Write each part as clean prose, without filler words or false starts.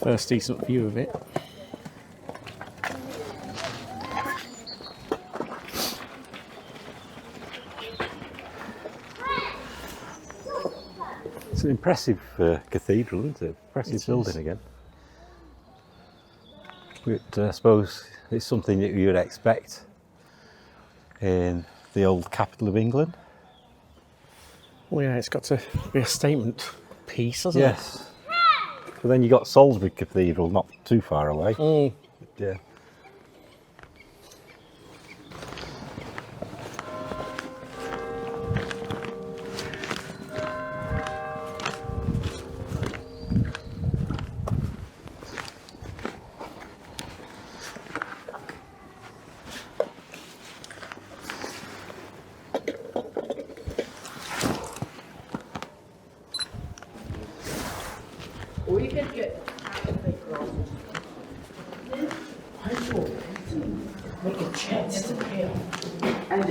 First decent view of it. It's an impressive cathedral, isn't it? Impressive building again. But I suppose it's something that you would expect in the old capital of England. Well, yeah, it's got to be a statement piece, hasn't it? Yes. But then you got Salisbury Cathedral not too far away. Yeah. We could get make a chance to pay. And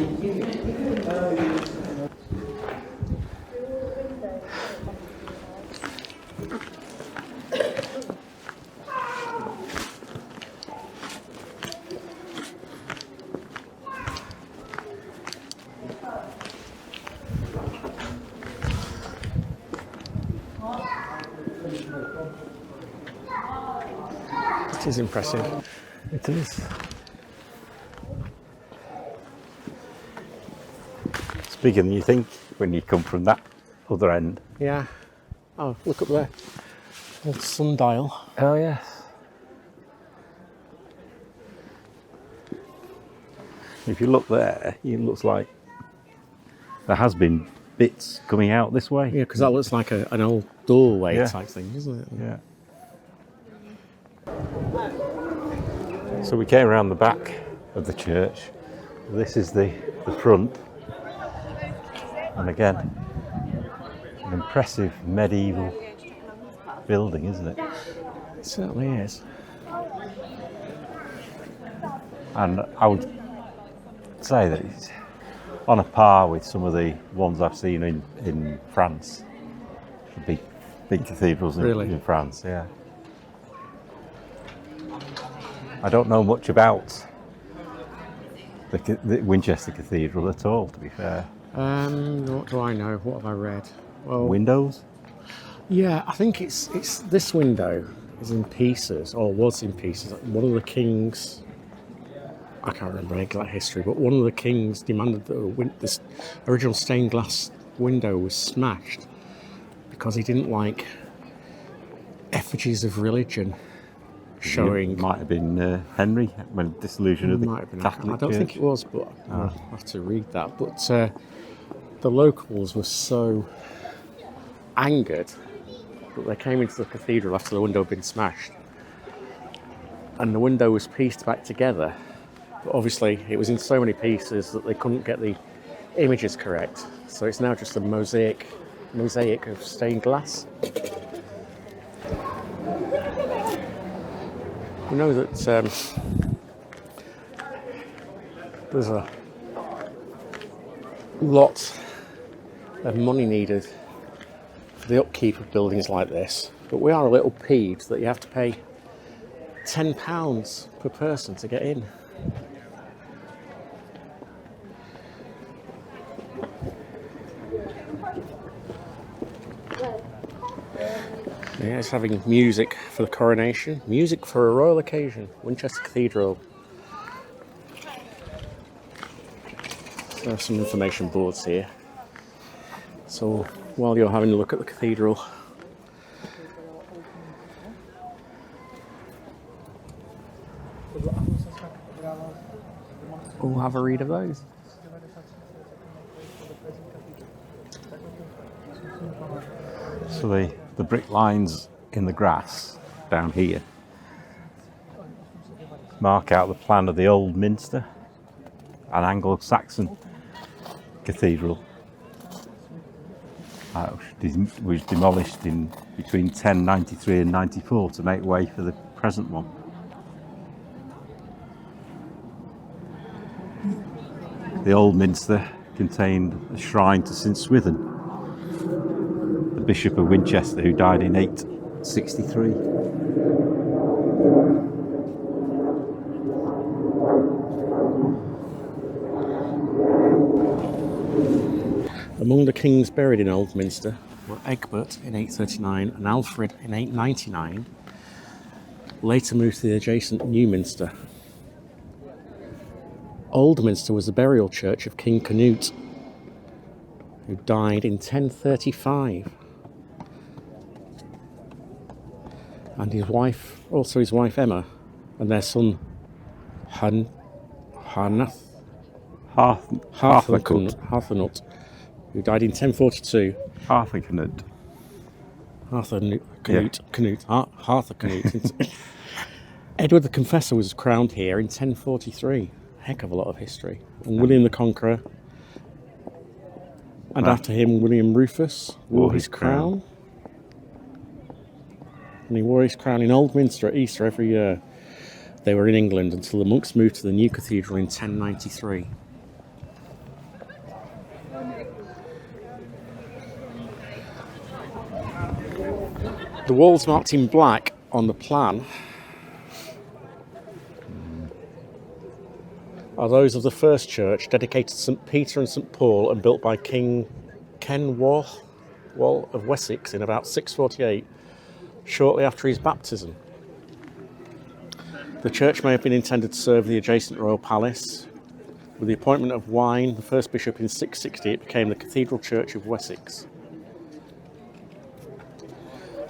It is impressive. It is. It's bigger than you think when you come from that other end. Yeah. Oh, look up there. Old sundial. Oh, yes. If you look there, it looks like there has been bits coming out this way. Yeah, because that looks like an old doorway Yeah. type thing, doesn't it? Yeah. So we came around the back of the church. This is the front. And again, an impressive medieval building, isn't it? It certainly is. And I would say that it's on a par with some of the ones I've seen in France. The big cathedrals in France, yeah. I don't know much about the Winchester Cathedral at all, to be fair. What do I know? What have I read? Well, Windows? yeah, I think it's this window is in pieces, or was in pieces. One of the kings, I can't remember the exact history, but one of the kings demanded that this original stained glass window was smashed because he didn't like effigies of religion showing. It might have been Henry, when dissolution of the Catholic I don't Church. think it was, but I'll have to read that. But the locals were so angered that they came into the cathedral after the window had been smashed, and the window was pieced back together. But obviously, it was in so many pieces that they couldn't get the images correct. So it's now just a mosaic of stained glass. You know that there's a lot of money needed for the upkeep of buildings like this, but we are a little peeved that you have to pay £10 per person to get in. Yeah, it's having music for the coronation. Music for a royal occasion. Winchester Cathedral. There are some information boards here. So while you're having a look at the cathedral, we'll have a read of those. So the brick lines in the grass down here mark out the plan of the old Minster, an Anglo-Saxon cathedral, which was demolished in between 1093 and 94 to make way for the present one. The old Minster contained a shrine to St Swithin, the Bishop of Winchester, who died in 863. Among the kings buried in Old Minster were Egbert in 839 and Alfred in 899, later moved to the adjacent New Minster. Old Minster was the burial church of King Canute, who died in 1035. And his wife Emma, and their son Harthonut, who died in 1042. Arthur Canute. Arthur Canute. Edward the Confessor was crowned here in 1043. Heck of a lot of history. And William the Conqueror, and after him William Rufus wore his crown. And he wore his crown in Old Minster at Easter every year. They were in England until the monks moved to the new cathedral in 1093. The walls marked in black on the plan are those of the first church, dedicated to St Peter and St Paul and built by King Kenwal of Wessex in about 648, shortly after his baptism. The church may have been intended to serve the adjacent royal palace. With the appointment of Wine, the first bishop, in 660, it became the Cathedral Church of Wessex.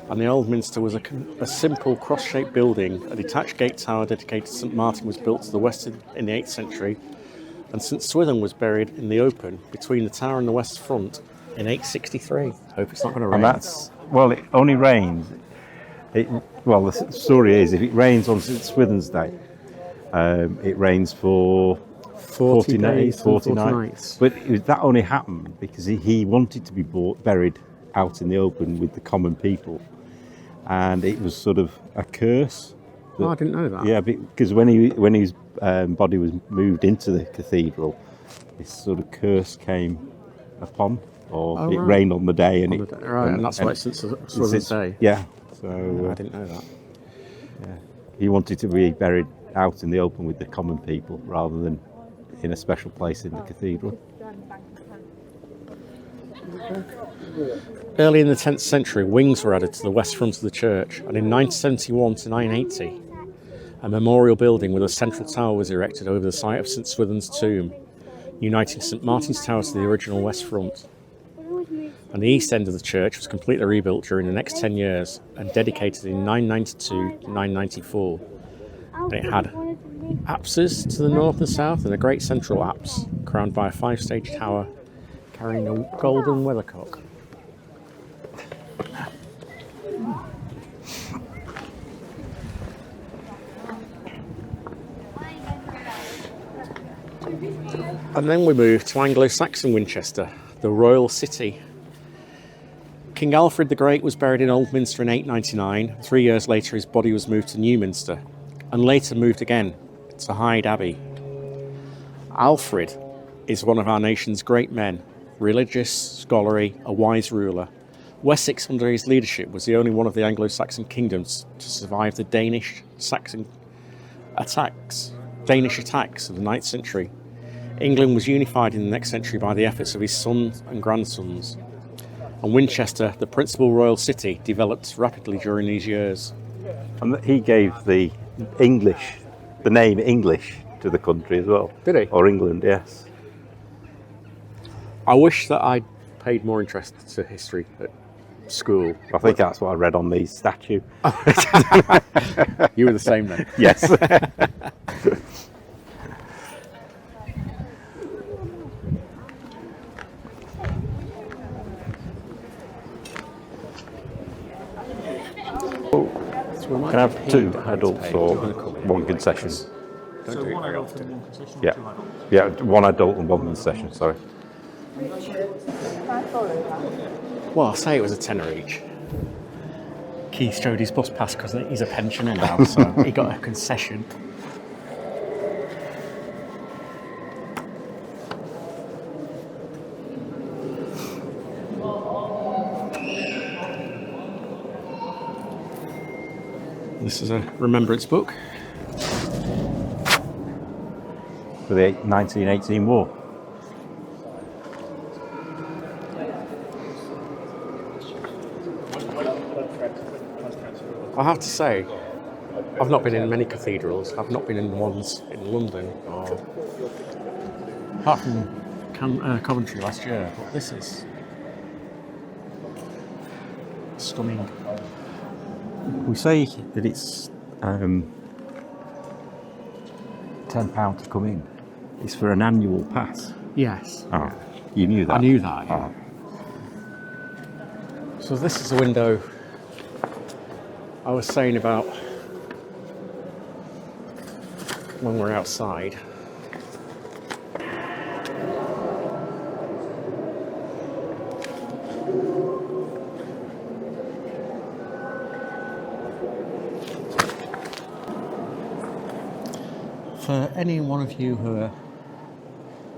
And the Old Minster was a simple cross-shaped building. A detached gate tower dedicated to St Martin was built to the west in the 8th century, and St Swithin was buried in the open between the tower and the west front in 863. Hope it's not going to rain. And well, it only rains. The story is, if it rains on St Swithin's Day, it rains for 40 days, 40 nights. But that only happened because he wanted to be buried out in the open with the common people. And it was sort of a curse. I didn't know that. Yeah, because when his body was moved into the cathedral, this sort of curse came upon, or it rained on the day, and and that's why it's St Swithin's Day. Yeah, so I didn't know that. Yeah, he wanted to be buried out in the open with the common people rather than in a special place in the cathedral. Early in the 10th century, wings were added to the west front of the church, and in 971 to 980, a memorial building with a central tower was erected over the site of St Swithin's tomb, uniting St Martin's Tower to the original west front. And the east end of the church was completely rebuilt during the next 10 years and dedicated in 992 to 994. And it had apses to the north and south and a great central apse, crowned by a 5-stage tower carrying a golden weathercock. And then we move to Anglo-Saxon Winchester, the royal city. King Alfred the Great was buried in Old Minster in 899. 3 years later, his body was moved to New Minster, and later moved again to Hyde Abbey. Alfred is one of our nation's great men, religious, scholarly, a wise ruler. Wessex, under his leadership, was the only one of the Anglo-Saxon kingdoms to survive the Danish attacks of the 9th century. England was unified in the next century by the efforts of his sons and grandsons. And Winchester, the principal royal city, developed rapidly during these years. And he gave the name English to the country as well. Did he? Or England, yes. I wish that I'd paid more interest to history at school. I think that's what I read on the statue. You were the same then? Yes. Can I have 2 adults or 1 concession? Don't do it very often. Yeah. Yeah, 1 adult and 1 concession, sorry. Well, I'll say it was a tenner each. Keith showed his bus pass because he's a pensioner now, so he got a concession. this is a remembrance book. For the 1918 war. I have to say, I've not been in many cathedrals. I've not been in the ones in London, or apart from Coventry last year. But this is stunning. We say that it's £10 to come in. It's for an annual pass. Yes, Oh, you knew that? I knew that. Yeah. Oh. So this is a window I was saying about when we're outside. For any one of you who are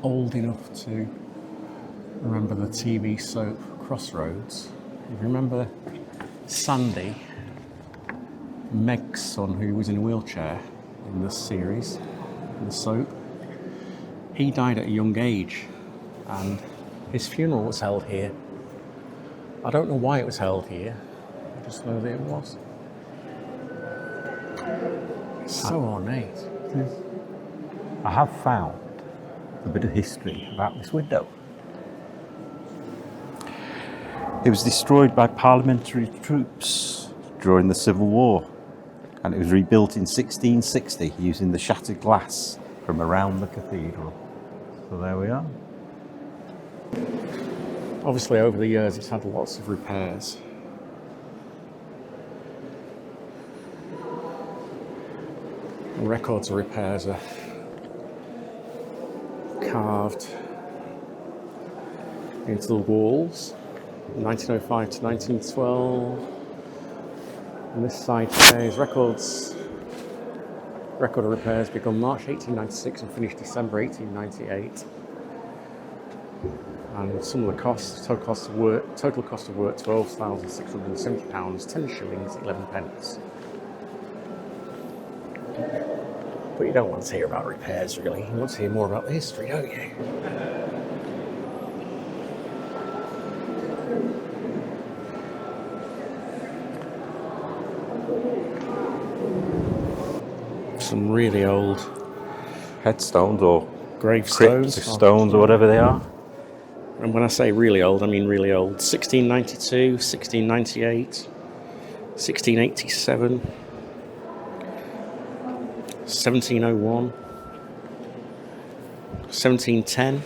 old enough to remember the TV soap Crossroads, you remember Sandy, Meg's son, who was in a wheelchair in this series, in the soap. He died at a young age, and his funeral was held here. I don't know why it was held here, I just know that it was. It's so ornate. I have found a bit of history about this window. It was destroyed by parliamentary troops during the Civil War, and it was rebuilt in 1660 using the shattered glass from around the cathedral. So there we are. Obviously, over the years, it's had lots of repairs. And records of repairs are carved into the walls, 1905 to 1912. And this side says record of repairs begun March 1896 and finished December 1898. And some of the costs, total cost of work, £12,670, 10 shillings, 11 pence. But you don't want to hear about repairs, really. You want to hear more about the history, don't you? Some really old Headstones or gravestones. crypt stones or whatever they are. And when I say really old, I mean really old. 1692, 1698, 1687, 1701, 1710.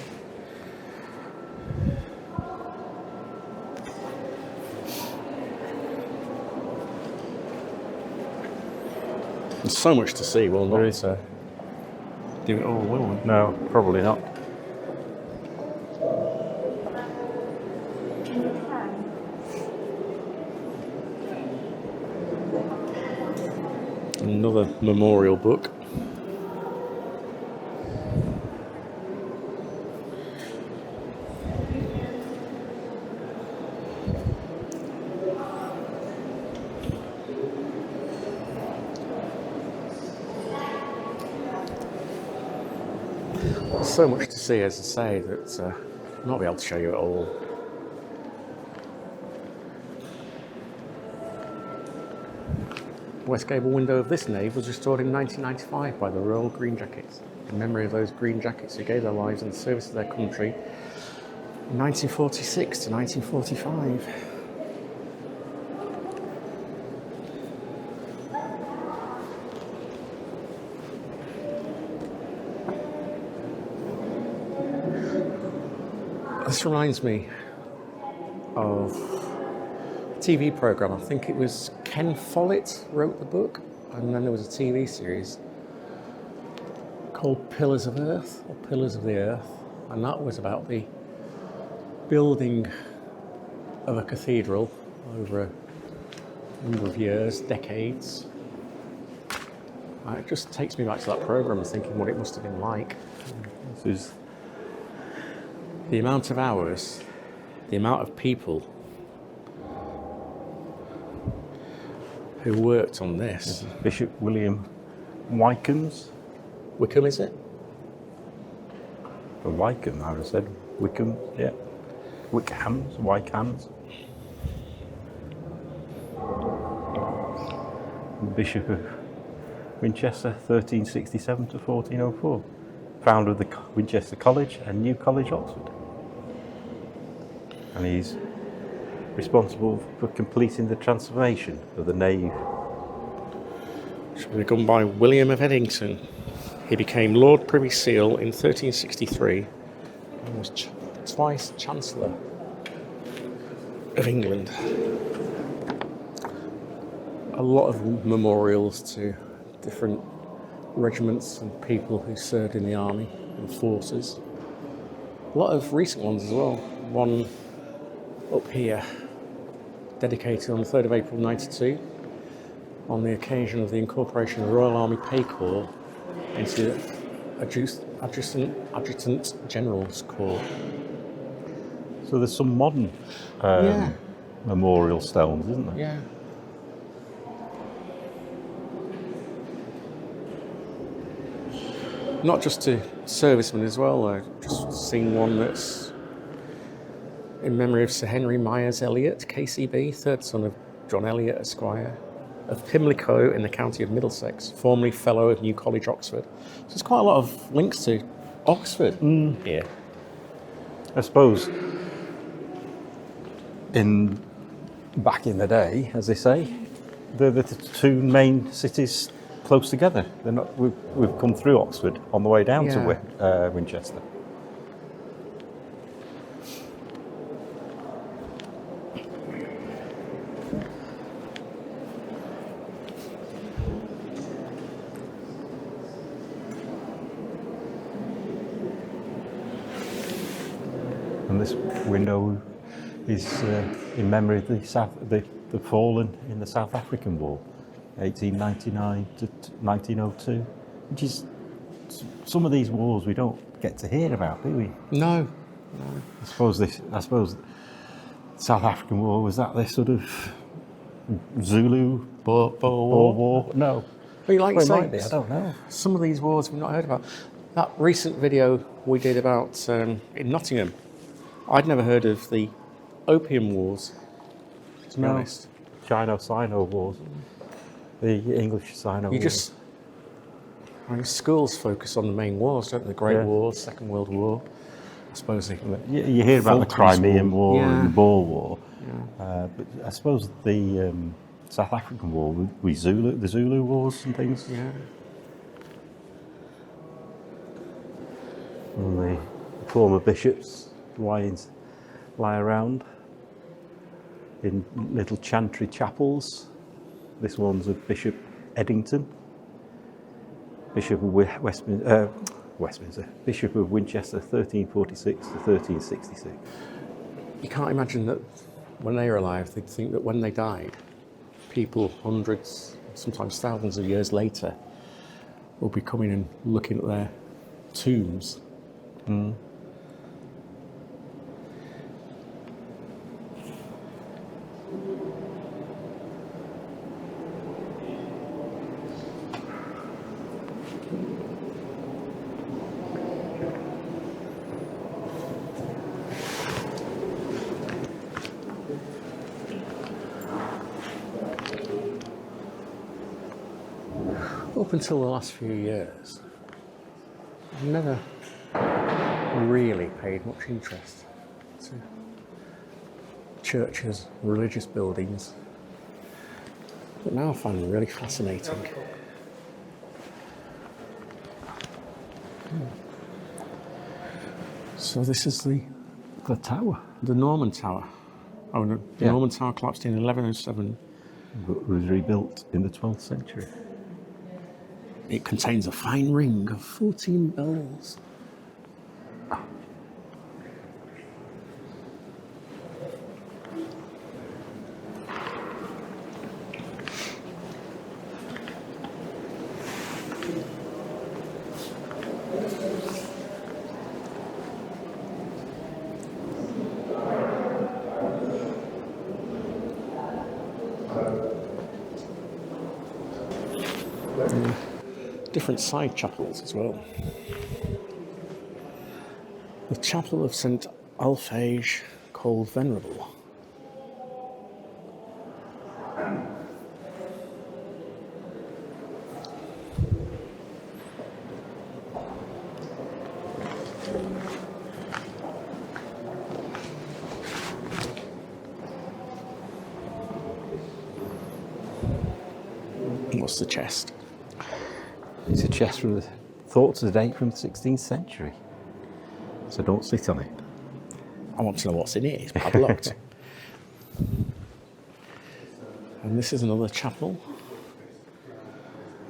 There's so much to see. We'll not do it all, will we? No, probably not. Another memorial book. So much to see, as I say, that I'll not be able to show you it all. West gable window of this nave was restored in 1995 by the Royal Green Jackets, in memory of those Green Jackets who gave their lives in the service of their country in 1946 to 1945. This reminds me of a TV programme. I think it was Ken Follett wrote the book, and then there was a TV series called Pillars of Earth, or Pillars of the Earth, and that was about the building of a cathedral over a number of years, decades. And it just takes me back to that programme and thinking what it must have been like. This is The amount of hours, the amount of people who worked on this. Bishop William Wykeham's. Wickham, is it? Or Wycombe, I would have said. Wickham, yeah. Wykeham's. Bishop of Winchester, 1367 to 1404. Founder of the Winchester College and New College, Oxford. And he's responsible for completing the transformation of the nave. Which was begun by William of Eddington. He became Lord Privy Seal in 1363 and was twice Chancellor of England. A lot of memorials to different regiments and people who served in the army and forces. A lot of recent ones as well. One up here, dedicated on the 3rd of April 92, on the occasion of the incorporation of the Royal Army Pay Corps into Adjutant General's Corps. So there's some modern memorial stones, isn't there? Yeah. Not just to servicemen as well. I've just seen one that's in memory of Sir Henry Myers Eliot, KCB, third son of John Eliot, Esquire, of Pimlico in the county of Middlesex, formerly Fellow of New College, Oxford. So there's quite a lot of links to Oxford here. I suppose back in the day, as they say, they're the two main cities close together. They're not. We've come through Oxford on the way down to Winchester. And this window is in memory of the fallen in the South African War, 1899 to 1902, which is some of these wars we don't get to hear about, do we? No. I suppose South African War, was that this sort of Zulu Boer War? No. But like Well, you it might be, say, I don't know. some of these wars we've not heard about. That recent video we did about in Nottingham, I'd never heard of the Opium Wars, to be honest. Chino-Sino Wars. The English Sino Wars. Schools focus on the main wars, don't they? The Great Wars, Second World War. I suppose You hear about the Crimean War and the Boer War. Yeah. But I suppose the South African War, the Zulu Wars and things. Yeah. And the former bishops lie around in little chantry chapels. This one's of Bishop Eddington, Bishop of Westminster, Bishop of Winchester, 1346 to 1366. You can't imagine that when they were alive, they'd think that when they died, people hundreds, sometimes thousands of years later, will be coming and looking at their tombs. Up until the last few years, I've never really paid much interest to churches, religious buildings, but now I find them really fascinating. So this is the tower. The Norman Tower. Oh no, the Norman Tower collapsed in 1107. But was rebuilt in the 12th century. It contains a fine ring of 14 bells. different side chapels as well. The Chapel of St Alphege, called Venerable. What's the chest? It's a chest thought to date from the 16th century. So don't sit on it. I want to know what's in it. It's padlocked. And this is another chapel.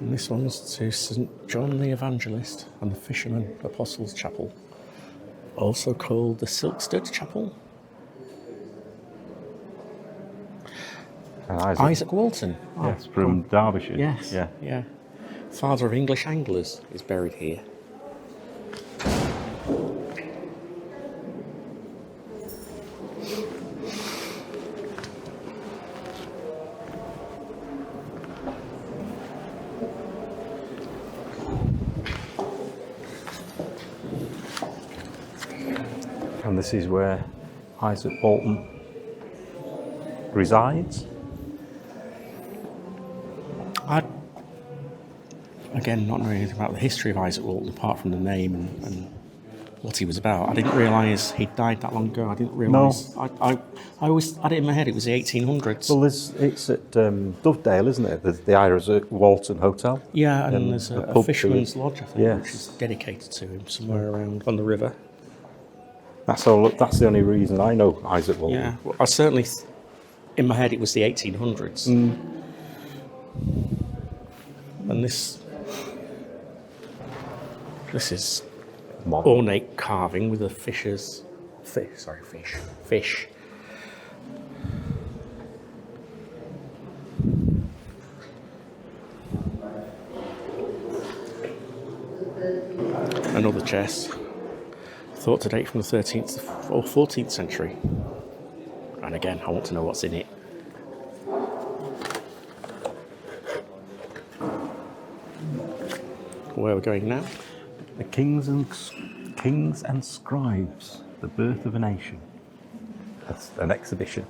And this one's to St John the Evangelist and the Fisherman Apostles Chapel, also called the Silkstead Chapel. And Isaac Walton. Yes, from Derbyshire. Yes. Yeah. Yeah. Father of English anglers is buried here. And this is where Isaac Walton resides. Again, not knowing anything about the history of Isaac Walton apart from the name and what he was about. I didn't realise he'd died that long ago. I didn't realise. No. I always had it in my head it was the 1800s. Well, it's at Dovedale, isn't it? The Isaac Walton Hotel. Yeah, and there's a fisherman's lodge, I think, yes, which is dedicated to him somewhere around on the river. That's all. That's the only reason I know Isaac Walton. Yeah, well, I certainly, in my head, it was the 1800s. And this is Modern. ornate carving with a fish. Another chest, thought to date from the 13th or 14th century. And again, I want to know what's in it. Where are we going now? The Kings and Scribes, the Birth of a Nation. That's an exhibition.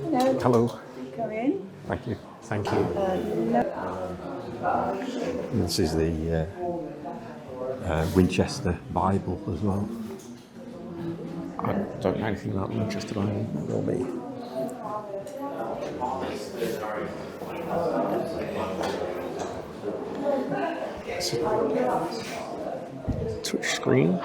Hello. Hello. Come in. Thank you. Thank you. This is the Winchester Bible as well. I don't know anything about the Winchester Bible, or me. It's a touch screen.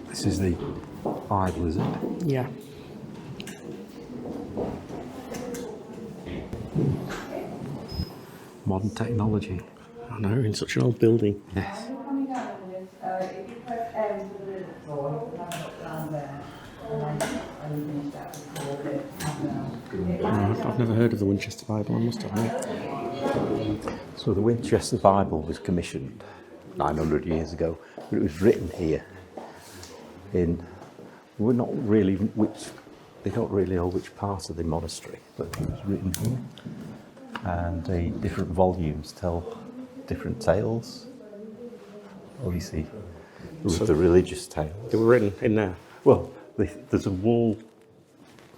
This is the Bible, is it? Yeah. Modern technology. I know, in such an old building. Yes. I've never heard of the Winchester Bible, I must admit. So the Winchester Bible was commissioned 900 years ago, but it was written here in, they don't really know which part of the monastery, but it was written here. And the different volumes tell different tales. Obviously, so the religious tales. They were written in there. Well, there's a wall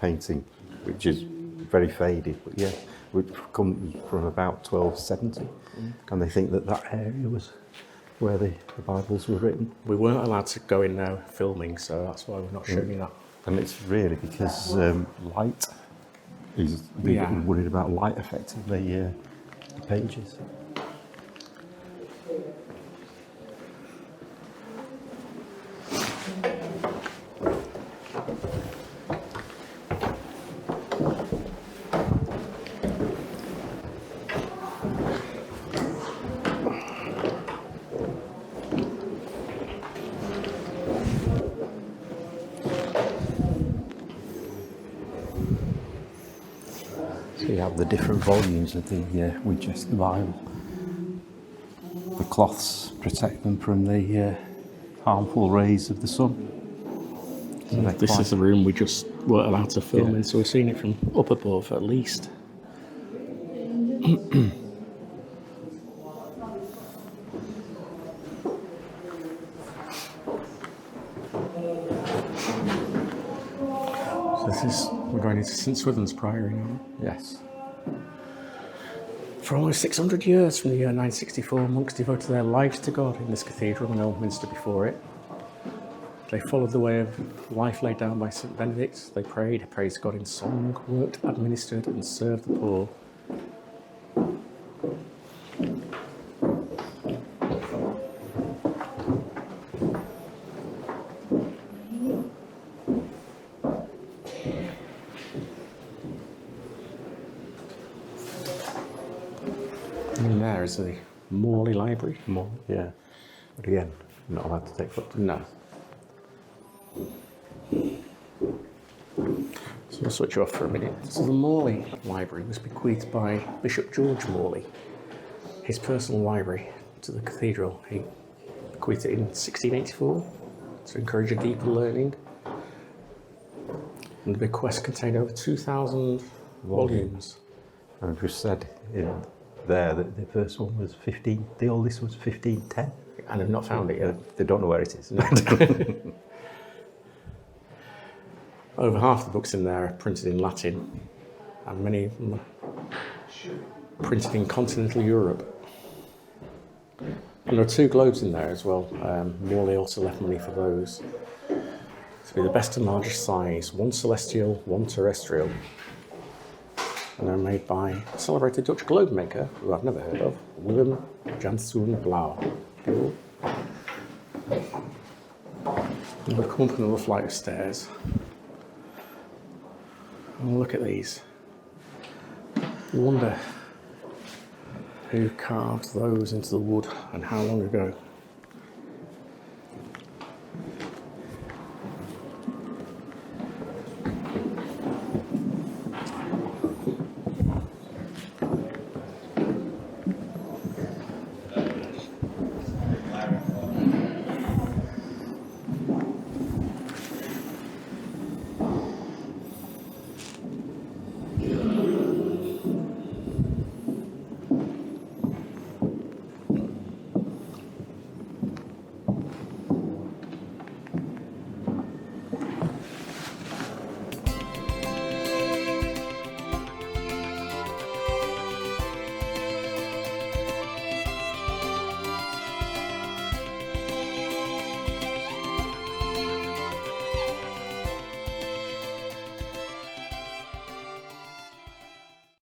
painting which is very faded, but yeah, which comes from about 1270, and they think that area was where the Bibles were written. We weren't allowed to go in there filming, so that's why we're not showing you that. And it's really because light He's Yeah. worried about light affecting the pages. So you have the different volumes of the Winchester Bible. The cloths protect them from the harmful rays of the sun. So they're This quite- is the room we just weren't allowed to film in, so we're seeing it from up above at least. So we're going into St Swithin's Priory now. Yes. For almost 600 years, from the year 964, monks devoted their lives to God in this cathedral and old minster before it. They followed the way of life laid down by St Benedict. They prayed, praised God in song, worked, administered, and served the poor. And there is the Morley Library. More, yeah. But again, you're not allowed to take photos. No. So we'll switch off for a minute. So the Morley Library was bequeathed by Bishop George Morley, his personal library, to the cathedral. He bequeathed it in 1684 to encourage a deeper learning. And the bequest contained over 2,000 volumes. And we've just said in there that the first one was 15, the oldest was 1510. And I've not found it yet. They don't know where it is. Over half the books in there are printed in Latin, and many of them are printed in continental Europe. And there are 2 globes in there as well. Morley also left money for those to be the best and largest size, one celestial, one terrestrial. And they're made by a celebrated Dutch globe maker, who I've never heard of, Willem Janszoon Blauw. And we've come up another flight of stairs. And look at these. You wonder who carved those into the wood and how long ago.